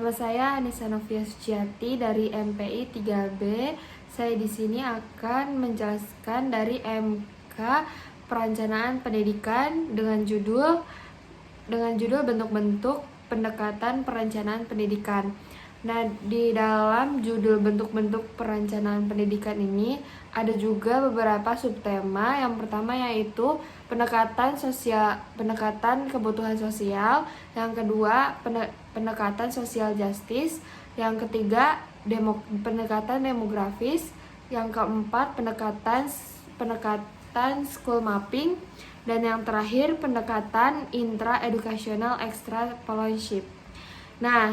Nama saya Anissa Novia Suciati dari MPI 3B. Saya di sini akan menjelaskan dari MK Perencanaan Pendidikan dengan judul bentuk-bentuk pendekatan perencanaan pendidikan. Nah, di dalam judul bentuk-bentuk perencanaan pendidikan ini ada juga beberapa subtema. Yang pertama yaitu pendekatan kebutuhan sosial, yang kedua pendekatan sosial justice, yang ketiga pendekatan demografis, yang keempat pendekatan school mapping, dan yang terakhir pendekatan intra-educational extrapolationship. Nah,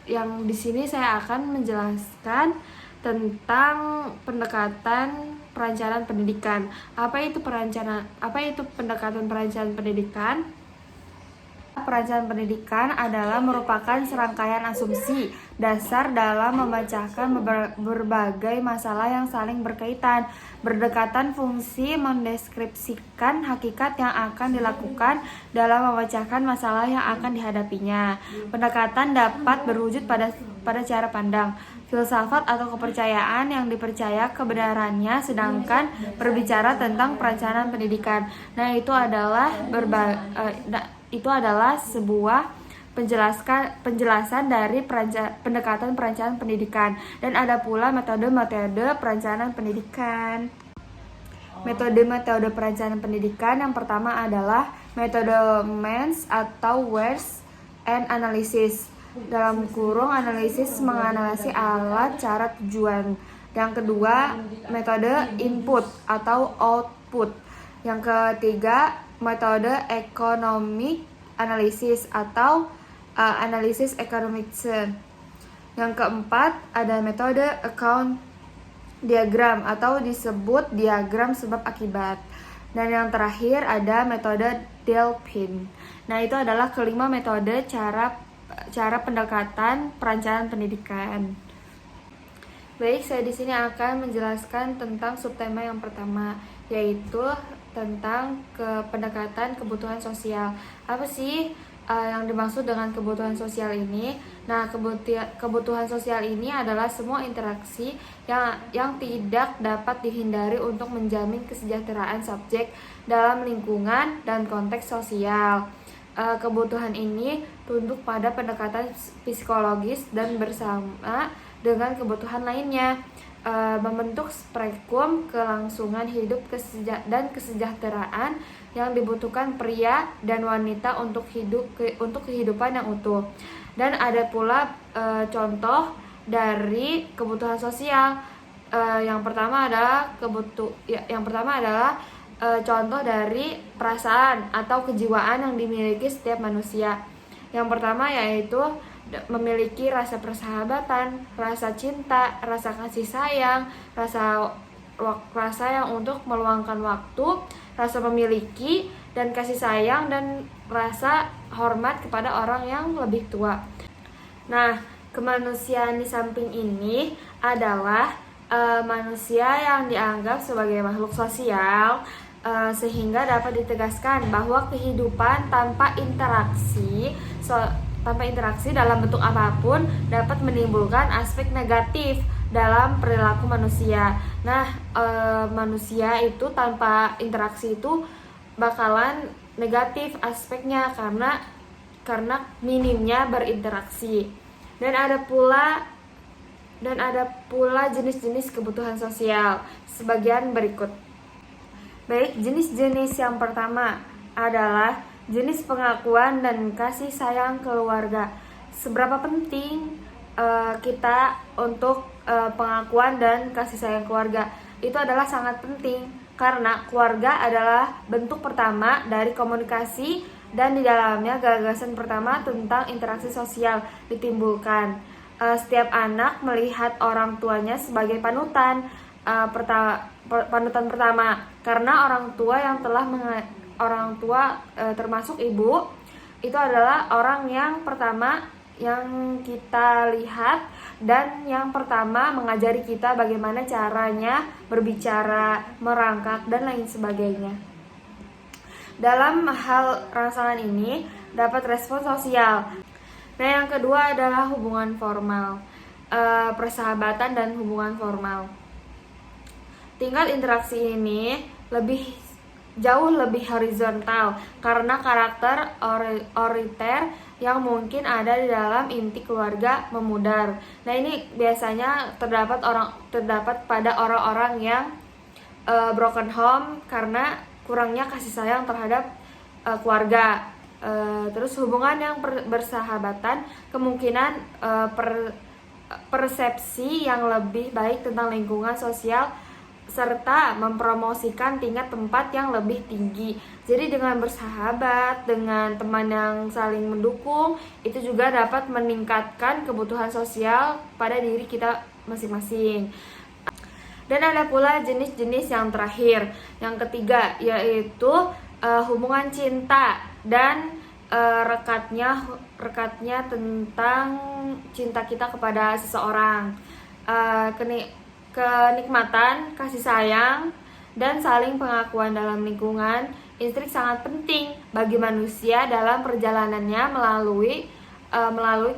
yang di sini saya akan menjelaskan tentang pendekatan perencanaan pendidikan. Apa itu pendekatan perencanaan pendidikan? Perencanaan pendidikan adalah merupakan serangkaian asumsi dasar dalam memecahkan berbagai masalah yang saling berkaitan, berdekatan fungsi mendeskripsikan hakikat yang akan dilakukan dalam memecahkan masalah yang akan dihadapinya. Pendekatan dapat berwujud pada cara pandang, filsafat atau kepercayaan yang dipercaya kebenarannya, sedangkan berbicara tentang perencanaan pendidikan. Nah, itu adalah sebuah penjelasan dari pendekatan perencanaan pendidikan, dan ada pula metode-metode perencanaan pendidikan. Metode perencanaan pendidikan yang pertama adalah metode MENS atau Words and Analysis. Dalam kurung analisis menganalisis alat, cara, tujuan. Yang kedua, metode input atau output. Yang ketiga, metode economic analysis atau analisis economics. Yang keempat, ada metode account diagram atau disebut diagram sebab akibat. Dan yang terakhir ada metode Delphin. Nah, itu adalah kelima metode cara pendekatan perencanaan pendidikan. Baik, saya di sini akan menjelaskan tentang subtema yang pertama, yaitu tentang pendekatan kebutuhan sosial. Apa sih yang dimaksud dengan kebutuhan sosial ini? Nah, kebutuhan sosial ini adalah semua interaksi yang tidak dapat dihindari untuk menjamin kesejahteraan subjek dalam lingkungan dan konteks sosial. Kebutuhan ini tunduk pada pendekatan psikologis dan bersama dengan kebutuhan lainnya, membentuk spektrum kelangsungan hidup dan kesejahteraan yang dibutuhkan pria dan wanita untuk kehidupan yang utuh. Dan ada pula contoh dari kebutuhan sosial. Yang pertama adalah contoh dari perasaan atau kejiwaan yang dimiliki setiap manusia. Yang pertama yaitu memiliki rasa persahabatan, rasa cinta, rasa kasih sayang, rasa yang untuk meluangkan waktu, rasa memiliki dan kasih sayang, dan rasa hormat kepada orang yang lebih tua. Nah, kemanusiaan di samping ini adalah manusia yang dianggap sebagai makhluk sosial, sehingga dapat ditegaskan bahwa kehidupan tanpa interaksi dalam bentuk apapun dapat menimbulkan aspek negatif dalam perilaku manusia. Nah, manusia itu tanpa interaksi itu bakalan negatif aspeknya karena minimnya berinteraksi. Dan ada pula jenis-jenis kebutuhan sosial sebagian berikut. Baik, jenis-jenis yang pertama adalah jenis pengakuan dan kasih sayang keluarga. Seberapa penting kita untuk pengakuan dan kasih sayang keluarga? Itu adalah sangat penting karena keluarga adalah bentuk pertama dari komunikasi, dan di dalamnya gagasan pertama tentang interaksi sosial ditimbulkan. Setiap anak melihat orang tuanya sebagai panutan pertama, karena orang tua termasuk ibu itu adalah orang yang pertama yang kita lihat dan yang pertama mengajari kita bagaimana caranya berbicara, merangkak, dan lain sebagainya. Dalam hal rangsangan ini dapat respon sosial. Nah, yang kedua adalah hubungan formal, persahabatan dan hubungan formal. Tingkat interaksi ini jauh lebih horizontal karena karakter otoriter yang mungkin ada di dalam inti keluarga memudar. Nah, ini biasanya terdapat pada orang-orang yang broken home karena kurangnya kasih sayang terhadap keluarga. Terus hubungan yang bersahabatan kemungkinan persepsi yang lebih baik tentang lingkungan sosial serta mempromosikan tingkat tempat yang lebih tinggi. Jadi dengan bersahabat, dengan teman yang saling mendukung, itu juga dapat meningkatkan kebutuhan sosial pada diri kita masing-masing. Dan ada pula jenis-jenis yang terakhir, yang ketiga, yaitu hubungan cinta dan rekatnya tentang cinta kita kepada seseorang. Kenikmatan, kasih sayang, dan saling pengakuan dalam lingkungan intrik sangat penting bagi manusia dalam perjalanannya melalui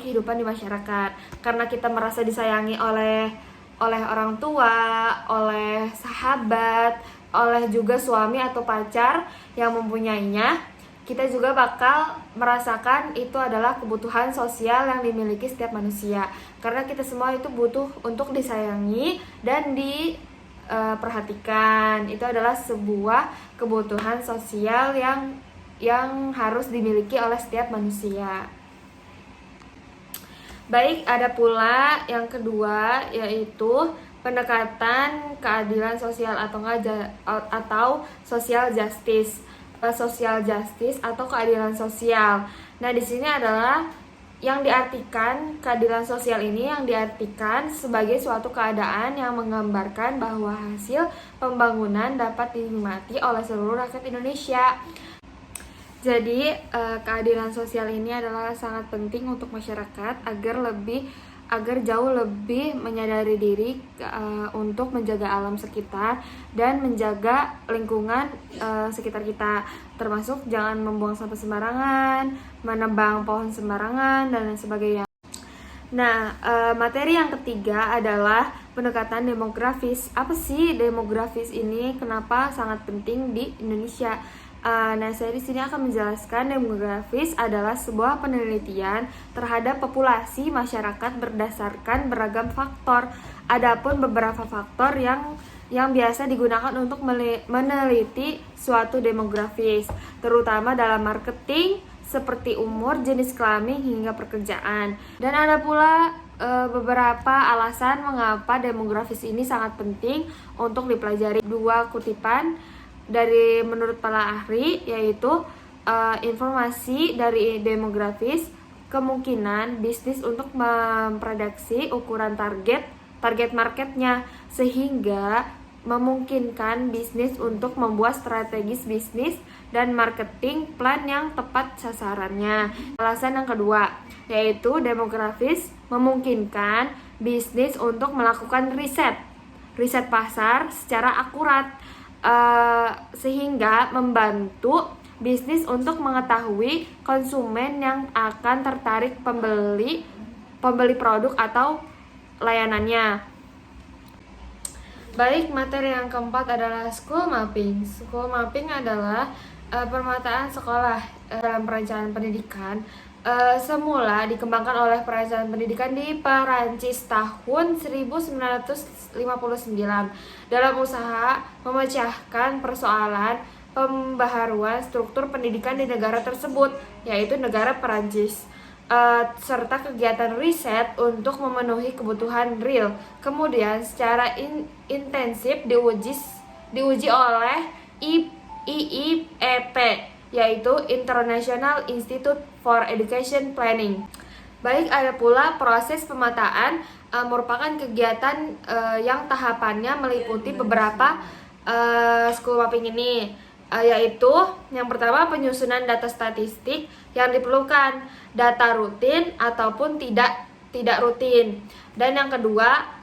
kehidupan di masyarakat. Karena kita merasa disayangi oleh orang tua, oleh sahabat, oleh juga suami atau pacar yang mempunyainya, kita juga bakal merasakan itu adalah kebutuhan sosial yang dimiliki setiap manusia. Karena kita semua itu butuh untuk disayangi dan diperhatikan. Itu adalah sebuah kebutuhan sosial yang harus dimiliki oleh setiap manusia. Baik, ada pula yang kedua, yaitu pendekatan keadilan sosial atau social justice. Social justice atau keadilan sosial. Nah, di sini adalah yang diartikan keadilan sosial ini yang diartikan sebagai suatu keadaan yang menggambarkan bahwa hasil pembangunan dapat dinikmati oleh seluruh rakyat Indonesia. Jadi, keadilan sosial ini adalah sangat penting untuk masyarakat agar jauh lebih menyadari diri untuk menjaga alam sekitar dan menjaga lingkungan sekitar kita, termasuk jangan membuang sampah sembarangan, menebang pohon sembarangan, dan lain sebagainya. Nah, materi yang ketiga adalah pendekatan demografis. Apa sih demografis ini? Kenapa sangat penting di Indonesia? Nah, saya di sini akan menjelaskan demografis adalah sebuah penelitian terhadap populasi masyarakat berdasarkan beragam faktor. Adapun beberapa faktor yang biasa digunakan untuk meneliti suatu demografis, terutama dalam marketing seperti umur, jenis kelamin, hingga pekerjaan. Dan ada pula beberapa alasan mengapa demografis ini sangat penting untuk dipelajari. Dua kutipan dari menurut para ahli, yaitu informasi dari demografis, kemungkinan bisnis untuk memprediksi ukuran target marketnya, sehingga memungkinkan bisnis untuk membuat strategis bisnis dan marketing plan yang tepat sasarannya. Alasan yang kedua, yaitu demografis memungkinkan bisnis untuk melakukan riset pasar secara akurat, sehingga membantu bisnis untuk mengetahui konsumen yang akan tertarik pembeli produk atau layanannya. Baik, materi yang keempat adalah school mapping. School mapping adalah pemetaan sekolah dalam perencanaan pendidikan. Semula dikembangkan oleh perencanaan pendidikan di Perancis tahun 1959 dalam usaha memecahkan persoalan pembaharuan struktur pendidikan di negara tersebut, yaitu negara Perancis, serta kegiatan riset untuk memenuhi kebutuhan real. Kemudian secara intensif diuji oleh IIEP, yaitu International Institute for Education Planning. Baik, ada pula proses pemetaan merupakan kegiatan yang tahapannya meliputi beberapa school mapping ini, yaitu yang pertama penyusunan data statistik yang diperlukan, data rutin ataupun tidak rutin, dan yang kedua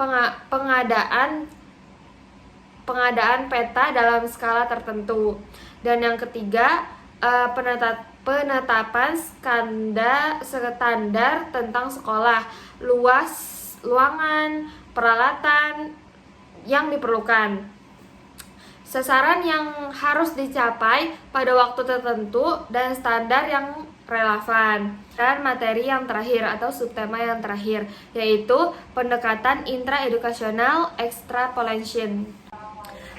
pengadaan peta dalam skala tertentu, dan yang ketiga penetapan standar tentang sekolah, luas ruangan, peralatan yang diperlukan, sasaran yang harus dicapai pada waktu tertentu, dan standar yang relevan. Dan materi yang terakhir atau subtema yang terakhir yaitu pendekatan intra-edukasional extrapolation.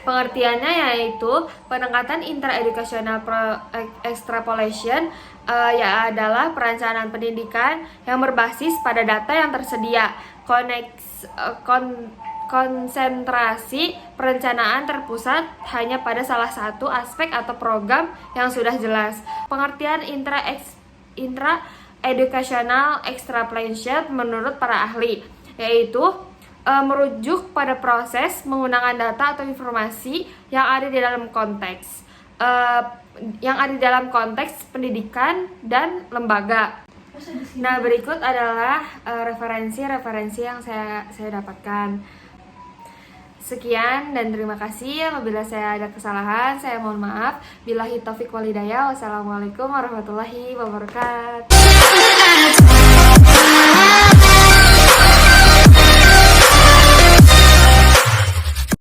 Pengertiannya yaitu pendekatan intra-educational extrapolation adalah perencanaan pendidikan yang berbasis pada data yang tersedia. Konsentrasi perencanaan terpusat hanya pada salah satu aspek atau program yang sudah jelas. Pengertian intra-educational extrapolation menurut para ahli yaitu merujuk pada proses menggunakan data atau informasi yang ada di dalam konteks pendidikan dan lembaga. Nah, berikut adalah referensi-referensi yang saya dapatkan. Sekian dan terima kasih. Apabila saya ada kesalahan, saya mohon maaf. Billahi taufiq wal hidayah. Wassalamualaikum warahmatullahi wabarakatuh.